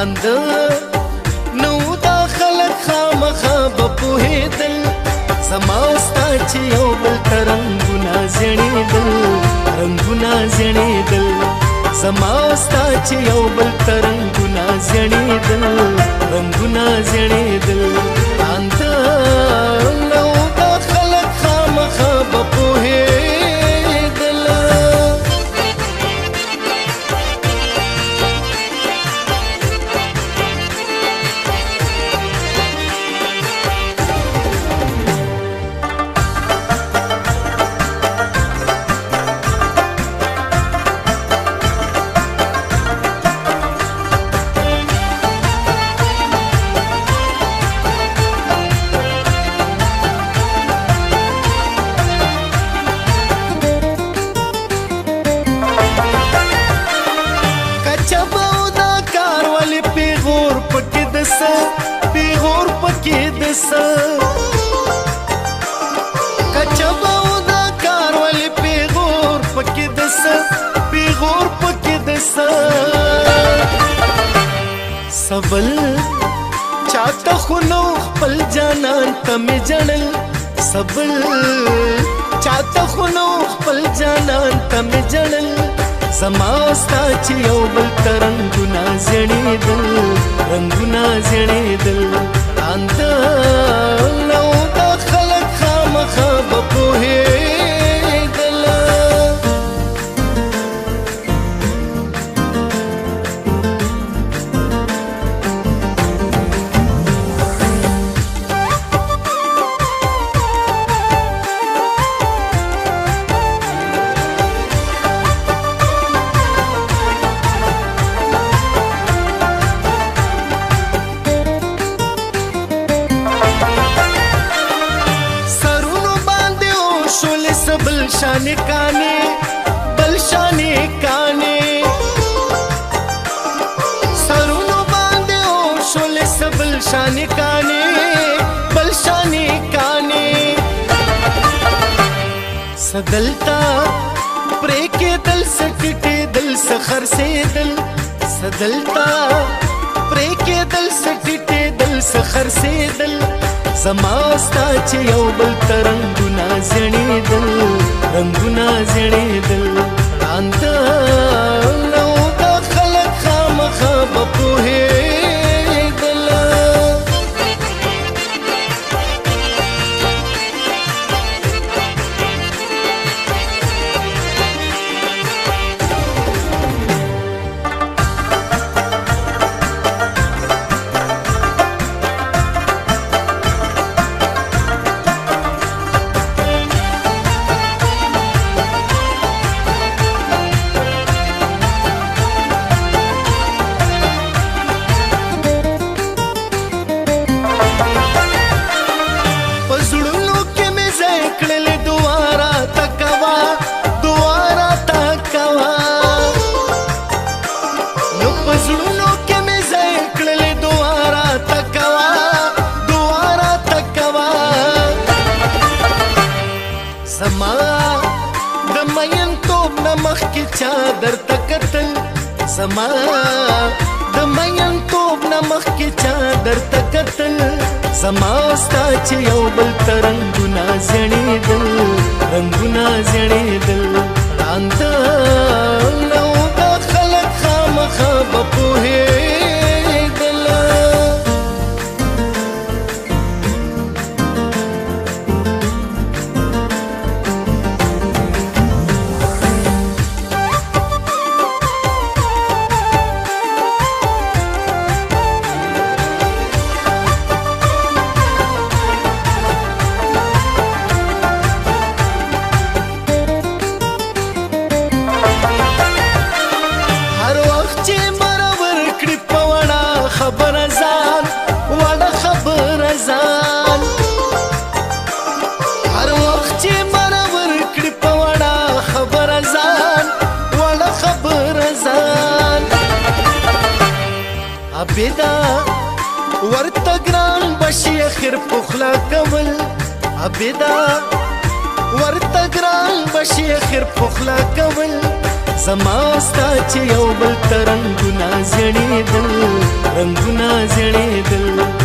ړانده نو دا خلک خامخا به پوهېدل زما او ستا چې یو بل ته رنګونه زیڼېدل رنګونه زیڼېدل زما او ستا چې یو بل ته رنګونه زیڼېدل رنګونه زیڼېدل ړانده نو دا خلک خامخا به پوهېدل پیغور پکې دسه کچبه او دا کار ولې پیغور پکې دسه پیغور پکې دسه سبل چاته خو نو خپل جانان ته مې جړل سبل چاته خو نو خپل جانان ته مې جړل زما او ستا چې یو بل ته رنګونه زیڼېدل رنګونه زیڼېدل ړانده نو دا خلک خامخا به پوهېدل بل شانے کانے سرونو باندے او شولے سبل شانے کانے بل شانے کانے سدلتا پریکے دل سٹٹے دل سخر سے دل سدلتا پریکے دل سٹٹے دل سخر سے دل زما او ستا چې یو بل ته رنګونه زیڼېدل رنګونه زیڼېدل ړانده نو دا خلک خامخا به پوهېدل زما د مین توب نمخ کی چادر تکتل زما د مین توب نمخ کی چادر تکتل زما او ستا چې یو بل ته رنګونه زیڼېدل رنګونه زیڼېدل ړانده نو دا خلک خامخا به پوهېدل عبیدا ورته ګران بشي اخر پخلا کول عبیدا ورته ګران بشي اخر پخلا کول زما ستا چې یو بل ته رنګونه زیړېدل رنګونه زیړېدل